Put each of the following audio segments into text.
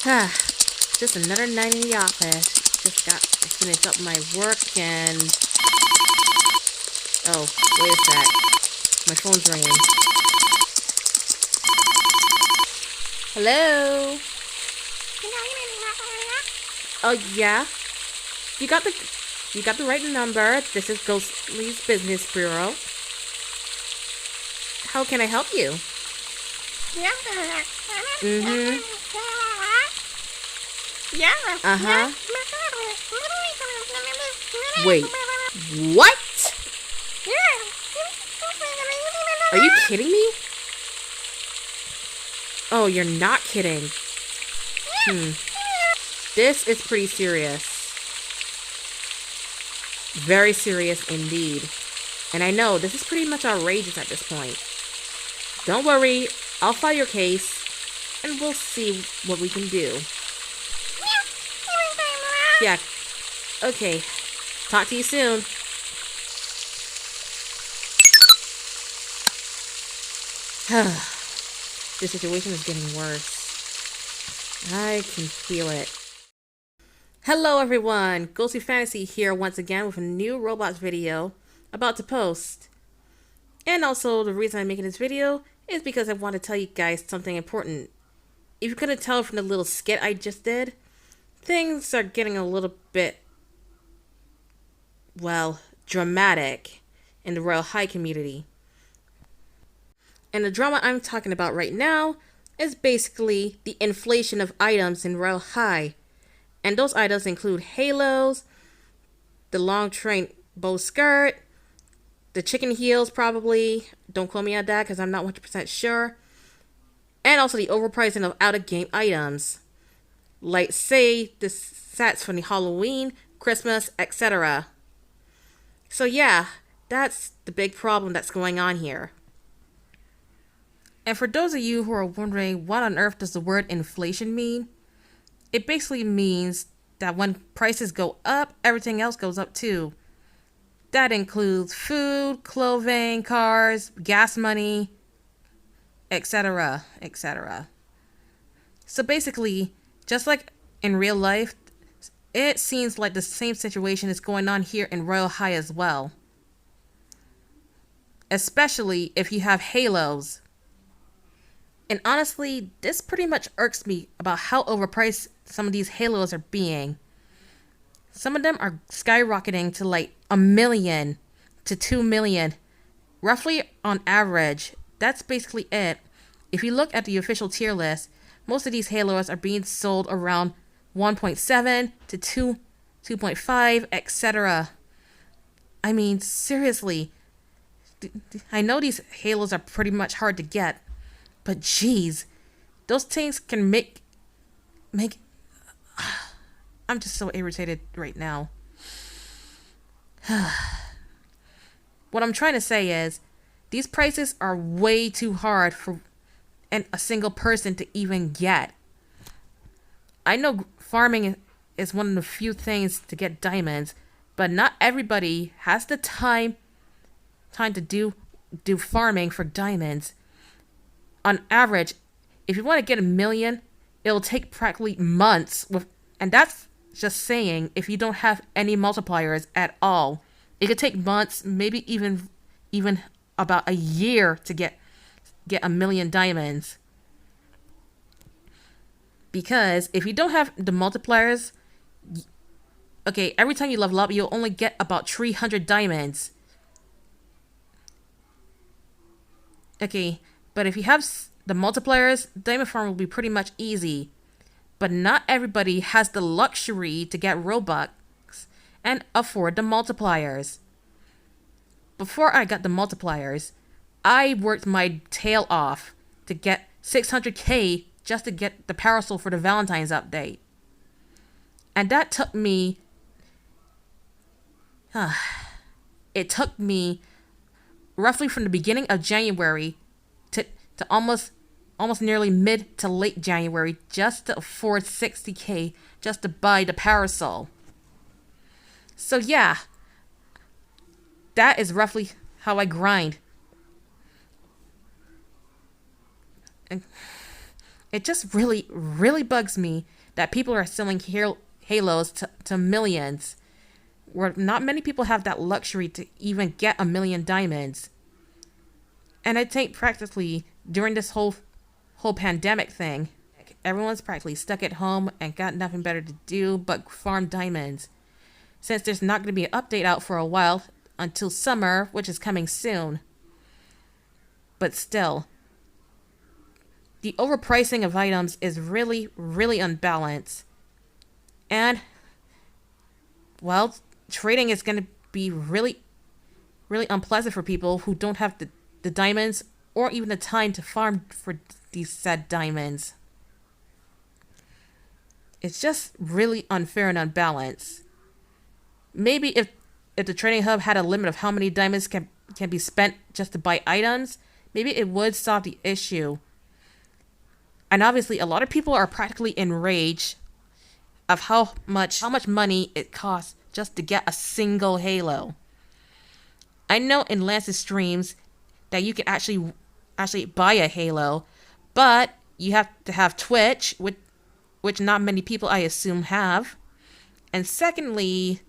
Just another night in the office. Just got to finish up my work and... Oh, wait a sec. My phone's ringing. Hello? Oh, yeah? You got the right number. This is Ghostly's Business Bureau. How can I help you? Mm-hmm. Uh-huh. Wait. What? Are you kidding me? Oh, you're not kidding. This is pretty serious. Very serious indeed. And I know this is pretty much outrageous at this point. Don't worry, I'll file your case and we'll see what we can do. Yeah. Okay. Talk to you soon. This situation is getting worse. I can feel it. Hello everyone, Ghostly Fantasy here once again with a new Roblox video about to post. And also the reason I'm making this video is because I want to tell you guys something important. If you couldn't tell from the little skit I just did, things are getting a little bit, well, dramatic in the Royale High community. And the drama I'm talking about right now is basically the inflation of items in Royale High. And those items include halos, the long train bow skirt, the chicken heels probably. Don't quote me on that because I'm not 100% sure. And also the overpricing of out-of-game items. Like, say, the sets from the Halloween, Christmas, etc. So yeah, that's the big problem that's going on here. And for those of you who are wondering what on earth does the word inflation mean, it basically means that when prices go up, everything else goes up too. That includes food, clothing, cars, gas money, etc., etc. So basically, just like in real life, it seems like the same situation is going on here in Royale High as well. Especially if you have halos. And honestly, this pretty much irks me about how overpriced some of these halos are being. Some of them are skyrocketing to like $1 million to $2 million. Roughly on average, that's basically it. If you look at the official tier list, most of these halos are being sold around 1.7 to 2, 2.5, etc. I mean, seriously. I know these halos are pretty much hard to get. But geez, those things can make... I'm just so irritated right now. What I'm trying to say is, these prices are way too hard for a single person to even get. I know farming is one of the few things to get diamonds, but not everybody has the time to do farming for diamonds. On average, if you want to get $1 million, it'll take practically months and that's just saying if you don't have any multipliers at all. It could take months, maybe even about a year to get $1 million diamonds. Because if you don't have the multipliers, okay, every time you level up, you'll only get about 300 diamonds. Okay, but if you have the multipliers, diamond farm will be pretty much easy. But not everybody has the luxury to get Robux and afford the multipliers. Before I got the multipliers, I worked my tail off to get 600k just to get the parasol for the Valentine's update. And that took me... it took me roughly from the beginning of January to almost nearly mid to late January just to afford 60k just to buy the parasol. So yeah, that is roughly how I grind. It just really, really bugs me that people are selling Halos to millions, where not many people have that luxury to even get a million diamonds. And I think practically during this whole pandemic thing, everyone's practically stuck at home and got nothing better to do but farm diamonds. Since there's not going to be an update out for a while until summer, which is coming soon. But still, the overpricing of items is really, really unbalanced. And, well, trading is going to be really, really unpleasant for people who don't have the diamonds or even the time to farm for these said diamonds. It's just really unfair and unbalanced. Maybe if the trading hub had a limit of how many diamonds can be spent just to buy items, maybe it would solve the issue. And obviously, a lot of people are practically enraged of how much money it costs just to get a single Halo. I know in Lance's streams that you can actually buy a Halo, but you have to have Twitch, which not many people, I assume, have. And secondly,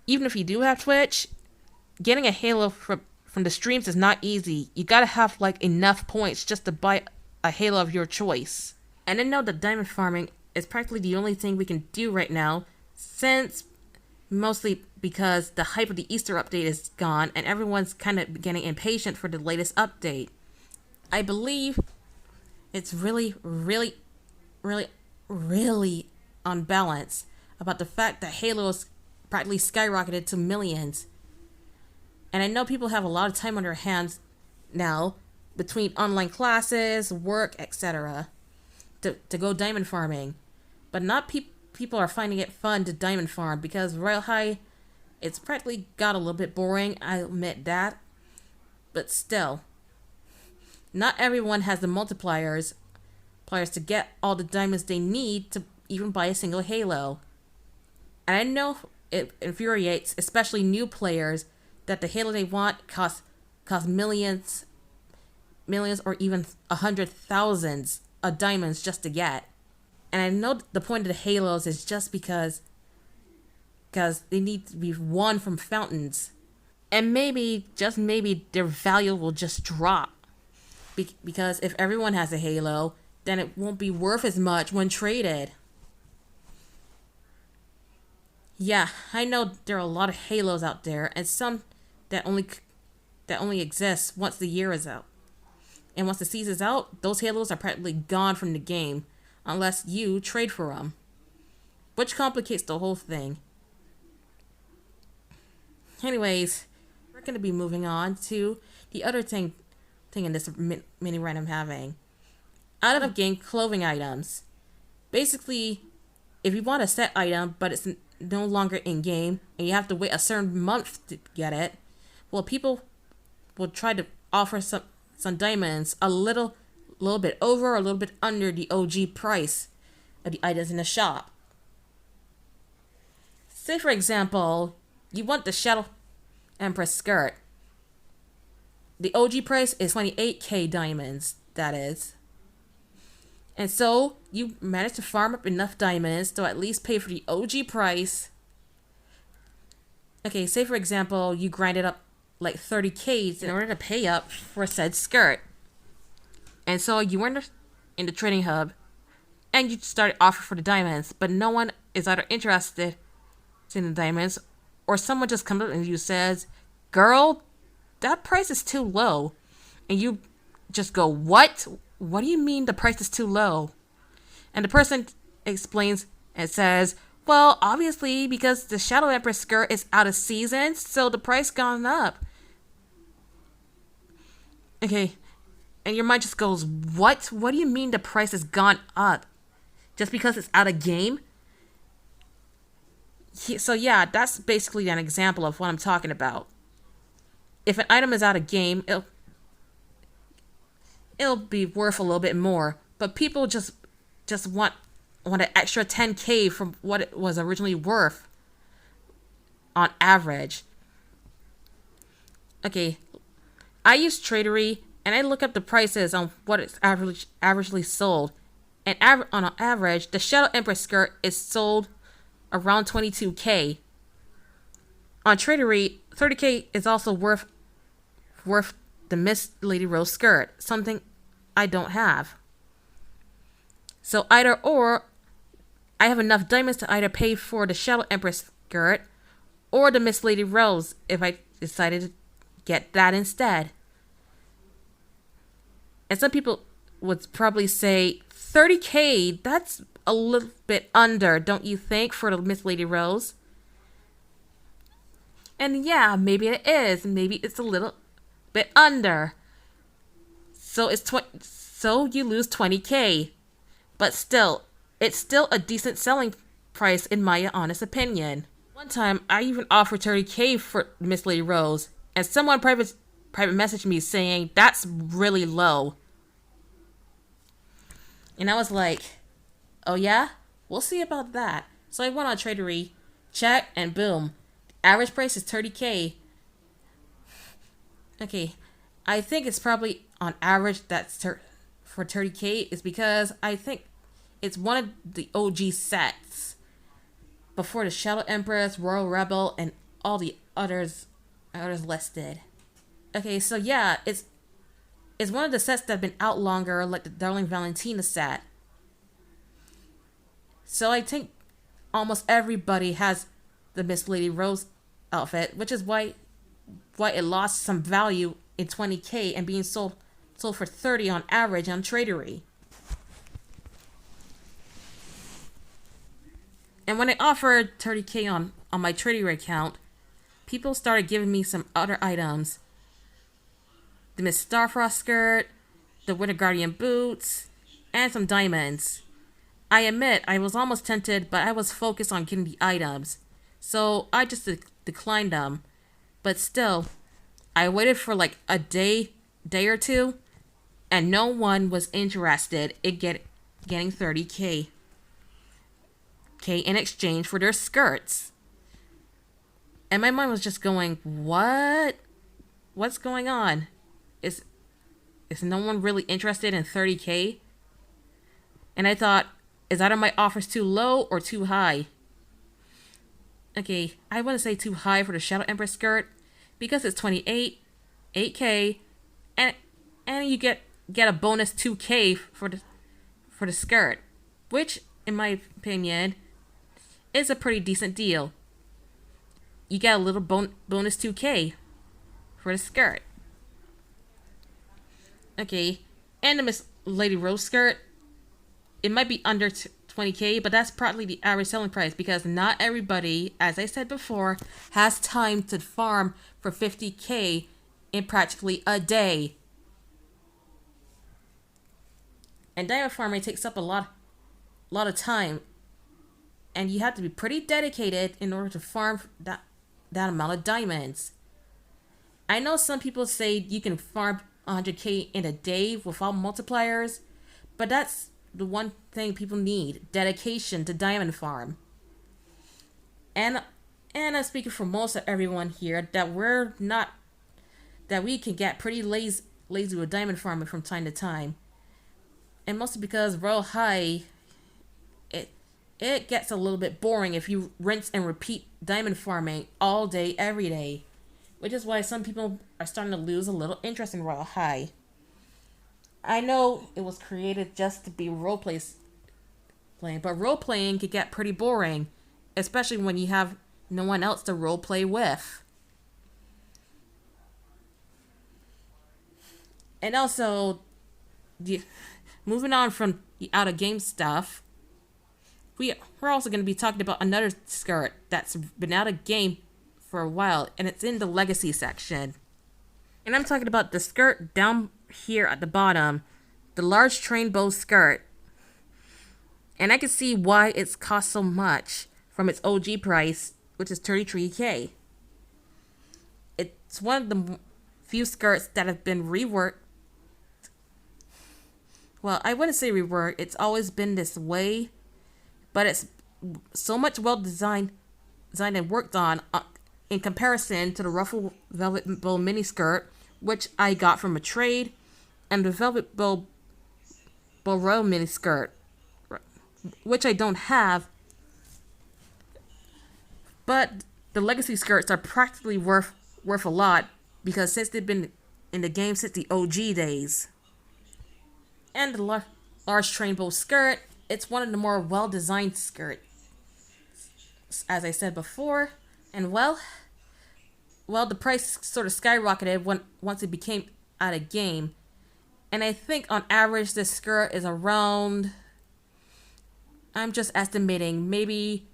even if you do have Twitch, getting a Halo from the streams is not easy. You gotta have like enough points just to buy a Halo of your choice. And I know that diamond farming is practically the only thing we can do right now, since mostly because the hype of the Easter update is gone and everyone's kind of getting impatient for the latest update. I believe it's really, really, really, really unbalanced about the fact that Halo's practically skyrocketed to millions. And I know people have a lot of time on their hands now between online classes, work, etc. to go diamond farming. But not people are finding it fun to diamond farm because Royale High, it's practically got a little bit boring, I admit that. But still, not everyone has the multipliers to get all the diamonds they need to even buy a single Halo. And I know it infuriates, especially new players, that the Halo they want costs millions or even 100,000s of diamonds just to get. And I know the point of the Halos is just because they need to be won from fountains. And maybe, just maybe, their value will just drop. Because if everyone has a Halo, then it won't be worth as much when traded. Yeah, I know there are a lot of Halos out there, and some that only exist once the year is out. And once the season's out, those Halos are practically gone from the game, unless you trade for them. Which complicates the whole thing. Anyways, we're going to be moving on to the other thing in this mini rant I'm having. Out of game clothing items. Basically, if you want a set item, but it's no longer in game, and you have to wait a certain month to get it, well, people will try to offer some diamonds a little bit over or a little bit under the OG price of the items in the shop. Say, for example, you want the Shadow Empress skirt. The OG price is 28k diamonds, that is. And so, you manage to farm up enough diamonds to at least pay for the OG price. Okay, say for example, you grinded up like 30k in order to pay up for said skirt. And so, you were in the trading hub, and you started offering for the diamonds, but no one is either interested in the diamonds, or someone just comes up and you says, "Girl, that price is too low." And you just go, "What? What do you mean the price is too low?" And the person explains and says, "Well, obviously, because the Shadow Empress skirt is out of season, so the price gone up." Okay, and your mind just goes, "What? What do you mean the price has gone up? Just because it's out of game?" So yeah, that's basically an example of what I'm talking about. If an item is out of game, it'll be worth a little bit more, but people just want an extra 10k from what it was originally worth on average. Okay, I use Tradery, and I look up the prices on what it's averagely sold. And on an average, the Shadow Empress skirt is sold around 22K. On Tradery, 30K is also worth the Miss Lady Rose skirt, something I don't have. So either or, I have enough diamonds to either pay for the Shadow Empress skirt or the Miss Lady Rose if I decided to get that instead. And some people would probably say 30K, that's a little bit under, don't you think, for the Miss Lady Rose? And yeah, maybe it is. Maybe it's a little bit under. So so you lose 20K. But still, it's still a decent selling price in my honest opinion. One time, I even offered 30K for Miss Lady Rose, and someone private messaged me saying that's really low. And I was like, oh yeah? We'll see about that. So I went on Tradery, checked, and boom. Average price is 30K. Okay, I think it's probably on average that's for 30K is because I think it's one of the OG sets before the Shadow Empress, Royal Rebel, and all the others listed. Okay, so yeah, it's one of the sets that have been out longer, like the Darling Valentina set. So I think almost everybody has the Miss Lady Rose outfit, which is why it lost some value in 20K and being sold for 30 on average on Tradery. And when I offered 30K on my Tradery account, people started giving me some other items. The Miss Starfrost skirt, the Winter Guardian boots, and some diamonds. I admit I was almost tempted, but I was focused on getting the items. So I just declined them. But still, I waited for like a day or two, and no one was interested in getting 30K in exchange for their skirts. And my mind was just going, what? What's going on? Is no one really interested in 30K? And I thought, is either my offers too low or too high? Okay, I want to say too high for the Shadow Empress skirt because it's 8K, and you get a bonus 2K for the skirt, which in my opinion is a pretty decent deal. You get a little bonus 2K for the skirt. Okay, and the Miss Lady Rose skirt, it might be under 20K, but that's probably the average selling price because not everybody, as I said before, has time to farm for 50K in practically a day. And diamond farming takes up a lot of time, and you have to be pretty dedicated in order to farm that amount of diamonds. I know some people say you can farm 100K in a day without multipliers, but that's the one thing people need: dedication to diamond farm. And I'm speaking for most of everyone here that we can get pretty lazy with diamond farming from time to time. And mostly because Royale High, it gets a little bit boring if you rinse and repeat diamond farming all day, every day. Which is why some people are starting to lose a little interest in Royale High. I know it was created just to be playing, but role-playing can get pretty boring, especially when you have no one else to role-play with. And also, moving on from the out-of-game stuff, we're also going to be talking about another skirt that's been out of game for a while, and it's in the Legacy section. And I'm talking about the skirt down here at the bottom, the large train bow skirt. And I can see why it's cost so much from its OG price, which is 33K. It's one of the few skirts that have been reworked. Well, I wouldn't say reworked, it's always been this way, but it's so much well designed and worked on in comparison to the ruffle velvet bow mini skirt, which I got from a trade, and the velvet bow row miniskirt, which I don't have, but the legacy skirts are practically worth a lot because since they've been in the game since the OG days. And the large train bow skirt, it's one of the more well-designed skirts, as I said before, and the price sort of skyrocketed once it became out of game. And I think on average this skirt is around, I'm just estimating, maybe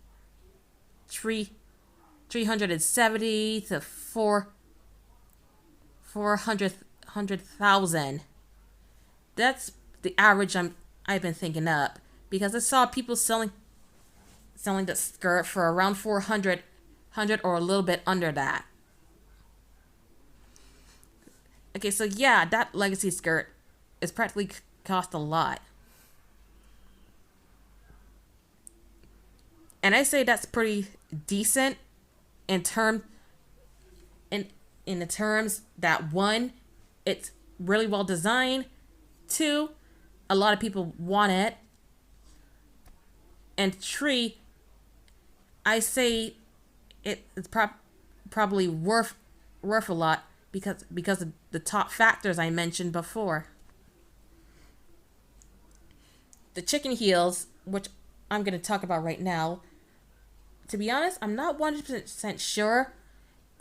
370 to 400,000. That's the average I've been thinking up because I saw people selling the skirt for around 400 or a little bit under that. Okay, so yeah, that legacy skirt is practically cost a lot. And I say that's pretty decent in the terms that one, it's really well designed. Two, a lot of people want it. And three, I say it's probably worth a lot because of the top factors I mentioned before. The chicken heels, which I'm going to talk about right now, to be honest, I'm not 100% sure.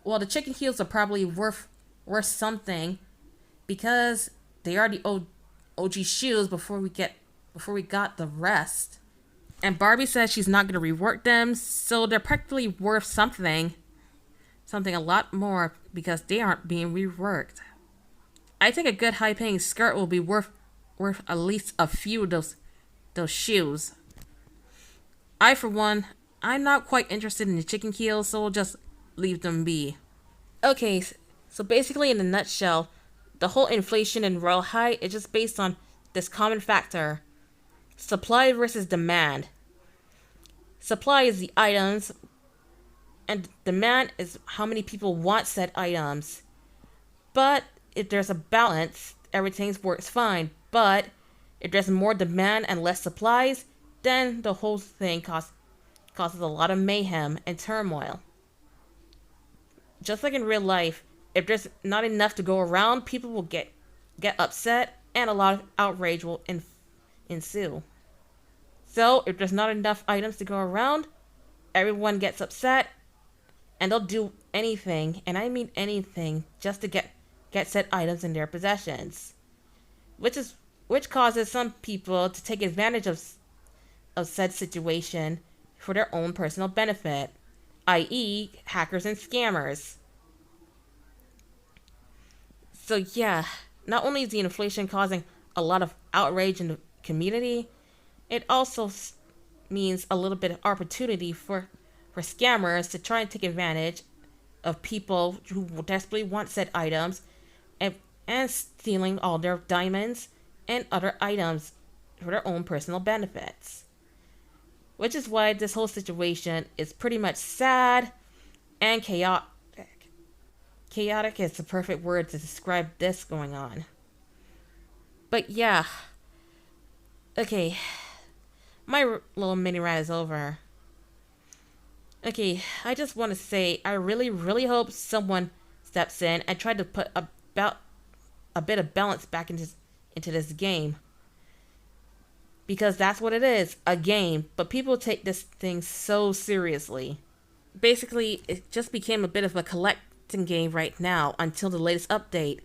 Well, the chicken heels are probably worth something because they are the OG shoes before we got the rest. And Barbie says she's not going to rework them, so they're practically worth something a lot more because they aren't being reworked. I think a good high-paying skirt will be worth at least a few of those shoes. I, for one, I'm not quite interested in the chicken heels, so we'll just leave them be. Okay, so basically in a nutshell, the whole inflation in Royale High is just based on this common factor: supply versus demand. Supply is the items, and demand is how many people want said items. But if there's a balance, everything works fine. But if there's more demand and less supplies, then the whole thing causes a lot of mayhem and turmoil. Just like in real life, if there's not enough to go around, people will get upset and a lot of outrage will ensue. So if there's not enough items to go around, everyone gets upset and they'll do anything, and I mean anything, just to get said items in their possessions. Which causes some people to take advantage of said situation for their own personal benefit, i.e. hackers and scammers. So yeah, not only is the inflation causing a lot of outrage in the community, it also means a little bit of opportunity for scammers to try and take advantage of people who desperately want said items and stealing all their diamonds and other items for their own personal benefits. Which is why this whole situation is pretty much sad and chaotic. Chaotic is the perfect word to describe this going on. But yeah. Okay. My little mini rant is over. Okay, I just want to say I really, really hope someone steps in and try to put a bit of balance back into this game. Because that's what it is, a game. But people take this thing so seriously. Basically, it just became a bit of a collecting game right now until the latest update.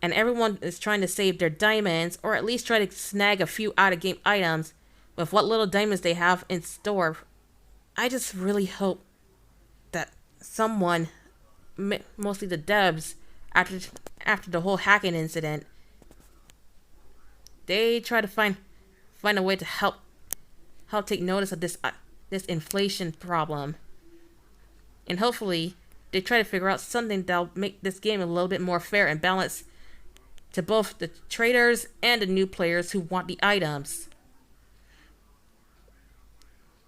And everyone is trying to save their diamonds, or at least try to snag a few out-of-game items with what little diamonds they have in store. I just really hope that someone, mostly the devs, after the whole hacking incident, they try to find a way to help take notice of this inflation problem, and hopefully they try to figure out something that'll make this game a little bit more fair and balanced to both the traders and the new players who want the items.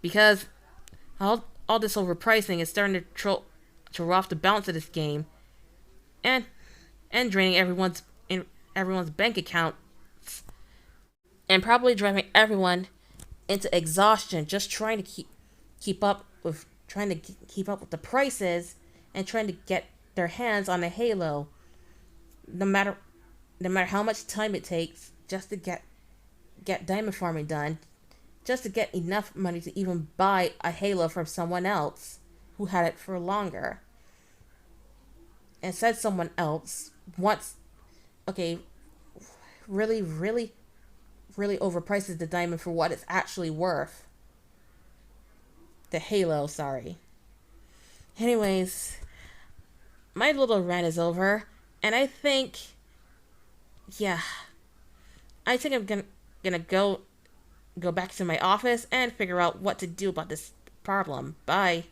Because all this overpricing is starting to throw off the balance of this game, and draining everyone's everyone's bank account and probably driving everyone into exhaustion just trying to keep up with the prices and trying to get their hands on a Halo, no matter how much time it takes just to get diamond farming done, just to get enough money to even buy a Halo from someone else who had it for longer. And said someone else once, okay, really, really, really overprices the diamond for what it's actually worth. The Halo, sorry. Anyways, my little rant is over, and yeah, I think I'm gonna go back to my office and figure out what to do about this problem. Bye.